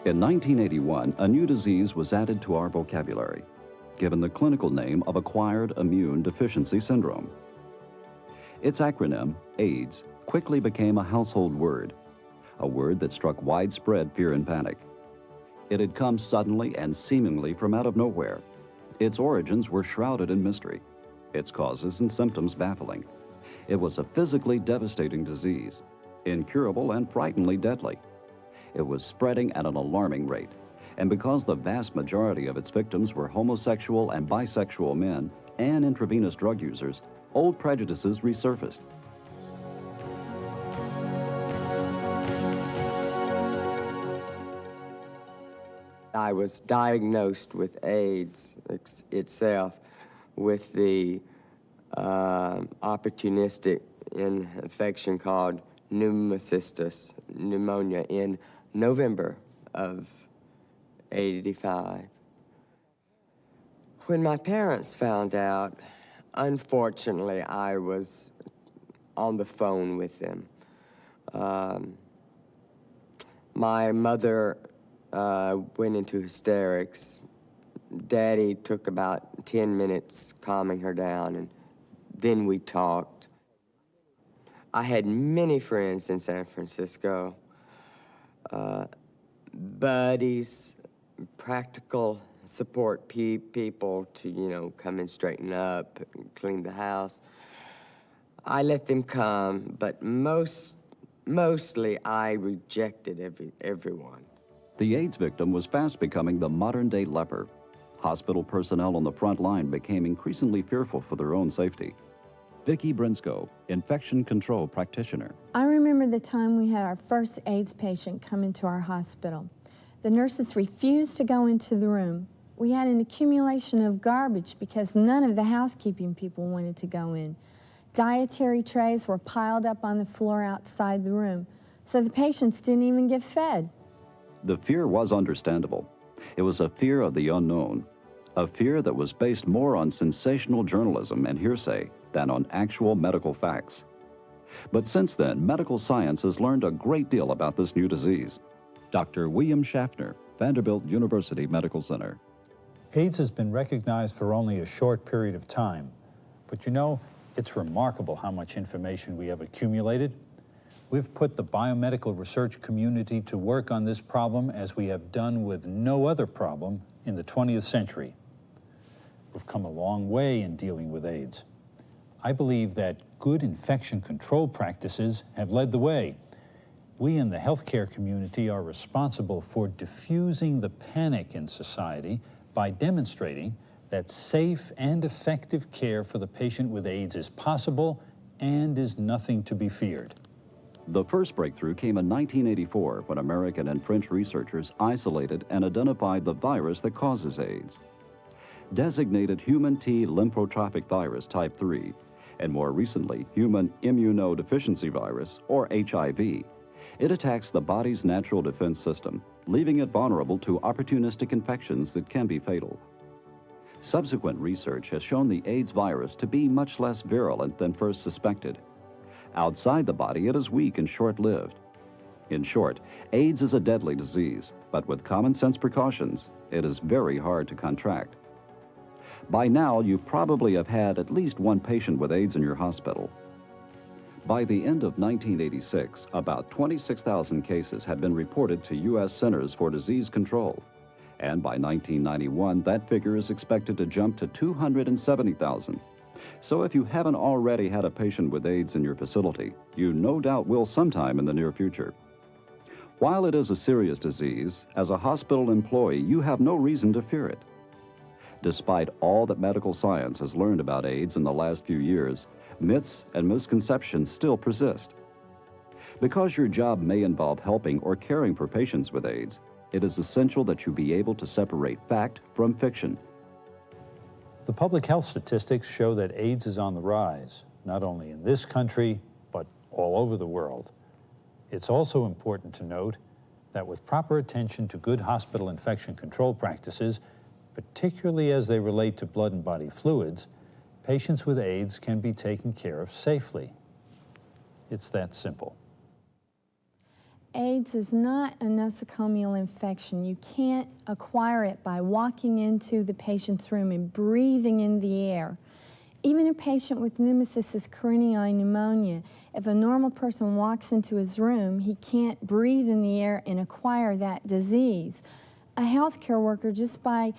In 1981, a new disease was added to our vocabulary, given the clinical name of Acquired Immune Deficiency Syndrome. Its acronym, AIDS, quickly became a household word, a word that struck widespread fear and panic. It had come suddenly and seemingly from out of nowhere. Its origins were shrouded in mystery, its causes and symptoms baffling. It was a physically devastating disease, incurable and frighteningly deadly. It was spreading at an alarming rate, and because the vast majority of its victims were homosexual and bisexual men and intravenous drug users, old prejudices resurfaced. I was diagnosed with AIDS itself with the opportunistic infection called pneumocystis pneumonia in November of '85. When my parents found out, unfortunately, I was on the phone with them. My mother went into hysterics. Daddy took about 10 minutes calming her down, and then we talked. I had many friends in San Francisco, buddies, practical support people to, you know, come and straighten up, clean the house. I let them come, but mostly I rejected everyone. The AIDS victim was fast becoming the modern-day leper. Hospital personnel on the front line became increasingly fearful for their own safety. Vicki Brinsko, infection control practitioner. I remember the time we had our first AIDS patient come into our hospital. The nurses refused to go into the room. We had an accumulation of garbage because none of the housekeeping people wanted to go in. Dietary trays were piled up on the floor outside the room, so the patients didn't even get fed. The fear was understandable. It was a fear of the unknown, a fear that was based more on sensational journalism and hearsay than on actual medical facts. But since then, medical science has learned a great deal about this new disease. Dr. William Schaffner, Vanderbilt University Medical Center. AIDS has been recognized for only a short period of time, but you know, it's remarkable how much information we have accumulated. We've put the biomedical research community to work on this problem as we have done with no other problem in the 20th century. We've come a long way in dealing with AIDS. I believe that good infection control practices have led the way. We in the healthcare community are responsible for diffusing the panic in society by demonstrating that safe and effective care for the patient with AIDS is possible and is nothing to be feared. The first breakthrough came in 1984 when American and French researchers isolated and identified the virus that causes AIDS. Designated human T lymphotropic virus type 3, and more recently, human immunodeficiency virus, or HIV. It attacks the body's natural defense system, leaving it vulnerable to opportunistic infections that can be fatal. Subsequent research has shown the AIDS virus to be much less virulent than first suspected. Outside the body, it is weak and short-lived. In short, AIDS is a deadly disease, but with common sense precautions, it is very hard to contract. By now, you probably have had at least one patient with AIDS in your hospital. By the end of 1986, about 26,000 cases had been reported to U.S. Centers for Disease Control, and by 1991, that figure is expected to jump to 270,000. So if you haven't already had a patient with AIDS in your facility, you no doubt will sometime in the near future. While it is a serious disease, as a hospital employee, you have no reason to fear it. Despite all that medical science has learned about AIDS in the last few years, myths and misconceptions still persist. Because your job may involve helping or caring for patients with AIDS, it is essential that you be able to separate fact from fiction. The public health statistics show that AIDS is on the rise, not only in this country, but all over the world. It's also important to note that with proper attention to good hospital infection control practices, particularly as they relate to blood and body fluids, patients with AIDS can be taken care of safely. It's that simple. AIDS is not a nosocomial infection. You can't acquire it by walking into the patient's room and breathing in the air. Even a patient with pneumocystis carinii pneumonia, if a normal person walks into his room, he can't breathe in the air and acquire that disease. A healthcare worker, just by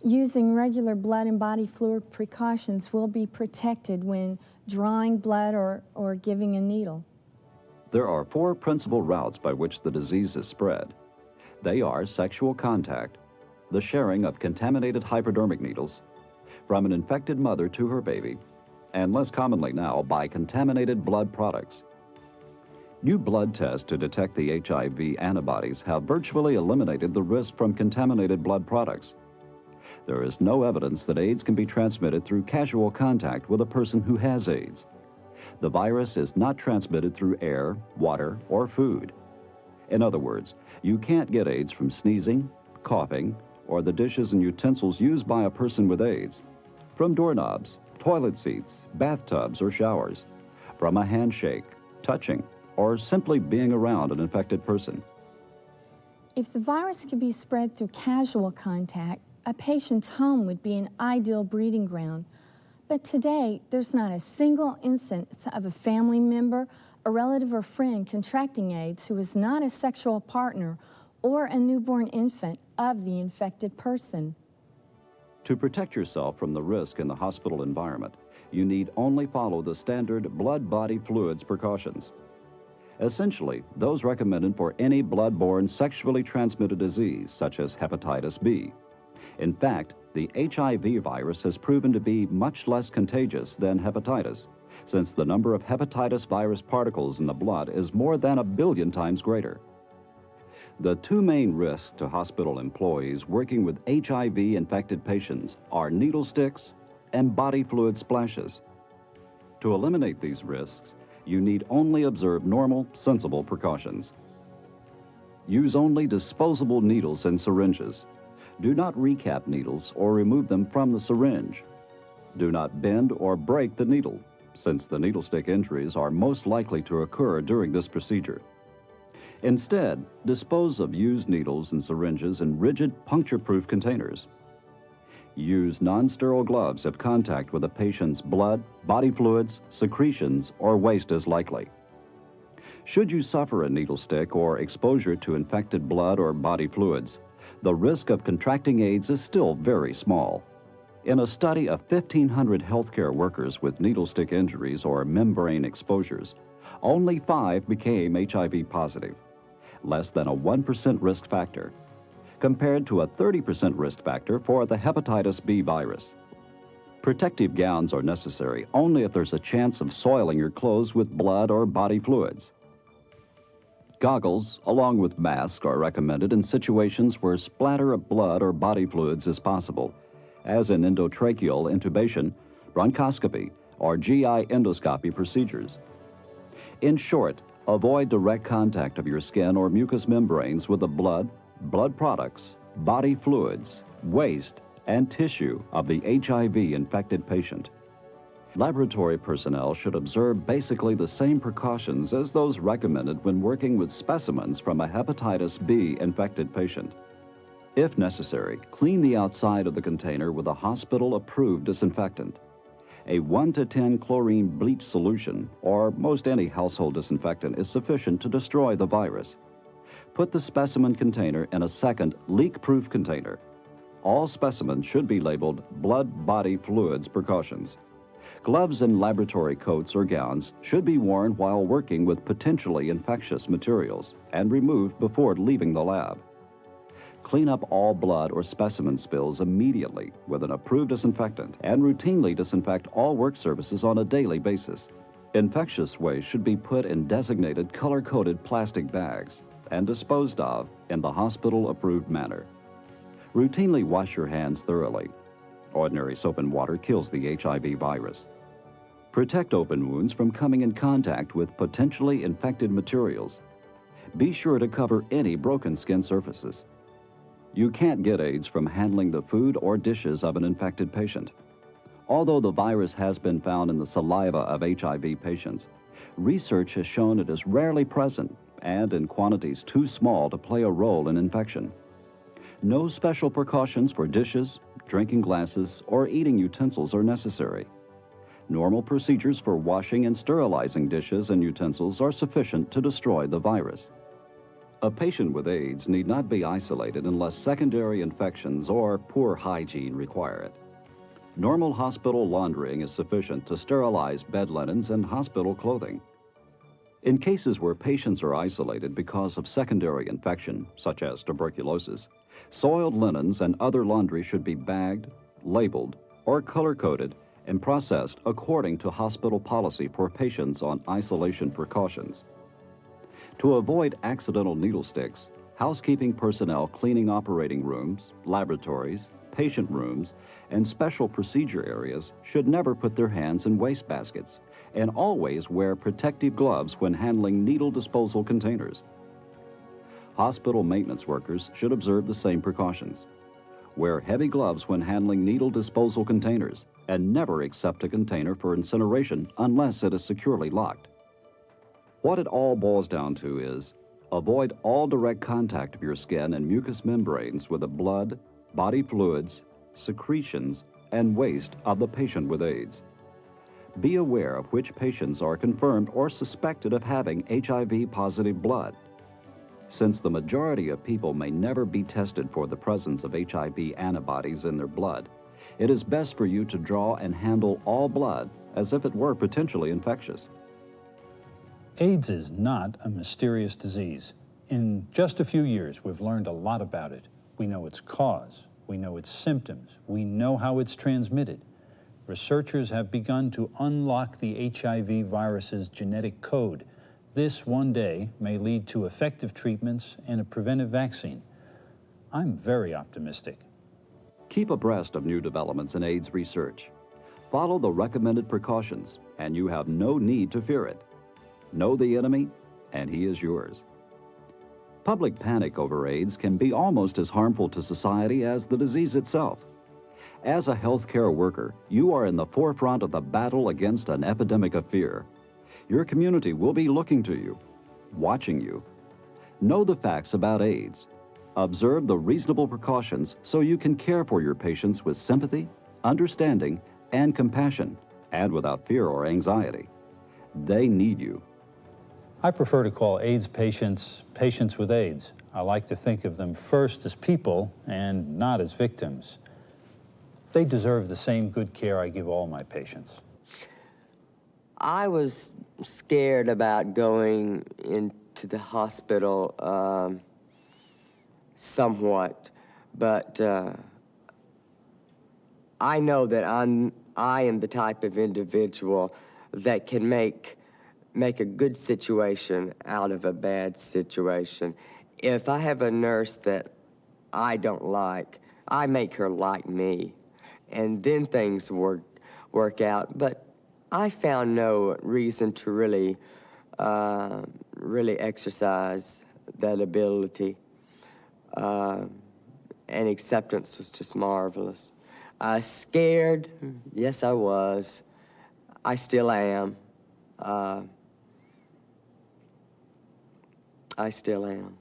using regular blood and body fluid precautions, will be protected when drawing blood or giving a needle. There are 4 principal routes by which the disease is spread. They are sexual contact, the sharing of contaminated hypodermic needles, from an infected mother to her baby, and less commonly now, by contaminated blood products. New blood tests to detect the HIV antibodies have virtually eliminated the risk from contaminated blood products. There is no evidence that AIDS can be transmitted through casual contact with a person who has AIDS. The virus is not transmitted through air, water, or food. In other words, you can't get AIDS from sneezing, coughing, or the dishes and utensils used by a person with AIDS, from doorknobs, toilet seats, bathtubs, or showers, from a handshake, touching, or simply being around an infected person. If the virus could be spread through casual contact, a patient's home would be an ideal breeding ground. But today, there's not a single instance of a family member, a relative, or friend contracting AIDS who is not a sexual partner or a newborn infant of the infected person. To protect yourself from the risk in the hospital environment, you need only follow the standard blood-body fluids precautions. Essentially, those recommended for any blood-borne sexually transmitted disease, such as hepatitis B. In fact, the HIV virus has proven to be much less contagious than hepatitis, since the number of hepatitis virus particles in the blood is more than 1 billion times greater. The 2 main risks to hospital employees working with HIV-infected patients are needle sticks and body fluid splashes. To eliminate these risks, you need only observe normal, sensible precautions. Use only disposable needles and syringes. Do not recap needles or remove them from the syringe. Do not bend or break the needle, since the needle stick injuries are most likely to occur during this procedure. Instead, dispose of used needles and syringes in rigid, puncture-proof containers. Use non-sterile gloves if contact with a patient's blood, body fluids, secretions, or waste is likely. Should you suffer a needle stick or exposure to infected blood or body fluids, the risk of contracting AIDS is still very small. In a study of 1,500 healthcare workers with needle stick injuries or membrane exposures, only 5 became HIV positive, less than a 1% risk factor, compared to a 30% risk factor for the hepatitis B virus. Protective gowns are necessary only if there's a chance of soiling your clothes with blood or body fluids. Goggles, along with masks, are recommended in situations where splatter of blood or body fluids is possible, as in endotracheal intubation, bronchoscopy, or GI endoscopy procedures. In short, avoid direct contact of your skin or mucous membranes with the blood, blood products, body fluids, waste, and tissue of the HIV-infected patient. Laboratory personnel should observe basically the same precautions as those recommended when working with specimens from a hepatitis B-infected patient. If necessary, clean the outside of the container with a hospital-approved disinfectant. A 1 to 10 chlorine bleach solution, or most any household disinfectant, is sufficient to destroy the virus. Put the specimen container in a second leak-proof container. All specimens should be labeled blood-body fluids precautions. Gloves and laboratory coats or gowns should be worn while working with potentially infectious materials and removed before leaving the lab. Clean up all blood or specimen spills immediately with an approved disinfectant and routinely disinfect all work surfaces on a daily basis. Infectious waste should be put in designated color-coded plastic bags and disposed of in the hospital-approved manner. Routinely wash your hands thoroughly. Ordinary soap and water kills the HIV virus. Protect open wounds from coming in contact with potentially infected materials. Be sure to cover any broken skin surfaces. You can't get AIDS from handling the food or dishes of an infected patient. Although the virus has been found in the saliva of HIV patients, research has shown it is rarely present and in quantities too small to play a role in infection. No special precautions for dishes, drinking glasses, or eating utensils are necessary. Normal procedures for washing and sterilizing dishes and utensils are sufficient to destroy the virus. A patient with AIDS need not be isolated unless secondary infections or poor hygiene require it. Normal hospital laundering is sufficient to sterilize bed linens and hospital clothing. In cases where patients are isolated because of secondary infection, such as tuberculosis, soiled linens and other laundry should be bagged, labeled, or color-coded and processed according to hospital policy for patients on isolation precautions. To avoid accidental needle sticks, housekeeping personnel cleaning operating rooms, laboratories, patient rooms, and special procedure areas should never put their hands in wastebaskets and always wear protective gloves when handling needle disposal containers. Hospital maintenance workers should observe the same precautions. Wear heavy gloves when handling needle disposal containers and never accept a container for incineration unless it is securely locked. What it all boils down to is avoid all direct contact of your skin and mucous membranes with the blood, body fluids, secretions, and waste of the patient with AIDS. Be aware of which patients are confirmed or suspected of having HIV-positive blood. Since the majority of people may never be tested for the presence of HIV antibodies in their blood, it is best for you to draw and handle all blood as if it were potentially infectious. AIDS is not a mysterious disease. In just a few years, we've learned a lot about it. We know its cause, we know its symptoms, we know how it's transmitted. Researchers have begun to unlock the HIV virus's genetic code. This one day may lead to effective treatments and a preventive vaccine. I'm very optimistic. Keep abreast of new developments in AIDS research. Follow the recommended precautions, and you have no need to fear it. Know the enemy, and he is yours. Public panic over AIDS can be almost as harmful to society as the disease itself. As a healthcare worker, you are in the forefront of the battle against an epidemic of fear. Your community will be looking to you, watching you. Know the facts about AIDS. Observe the reasonable precautions so you can care for your patients with sympathy, understanding, and compassion, and without fear or anxiety. They need you. I prefer to call AIDS patients patients with AIDS. I like to think of them first as people and not as victims. They deserve the same good care I give all my patients. I was scared about going into the hospital somewhat, but I know that I am the type of individual that can make a good situation out of a bad situation. If I have a nurse that I don't like, I make her like me, and then things work out. But I found no reason to really exercise that ability, and acceptance was just marvelous. Scared, yes, I was. I still am. I still am.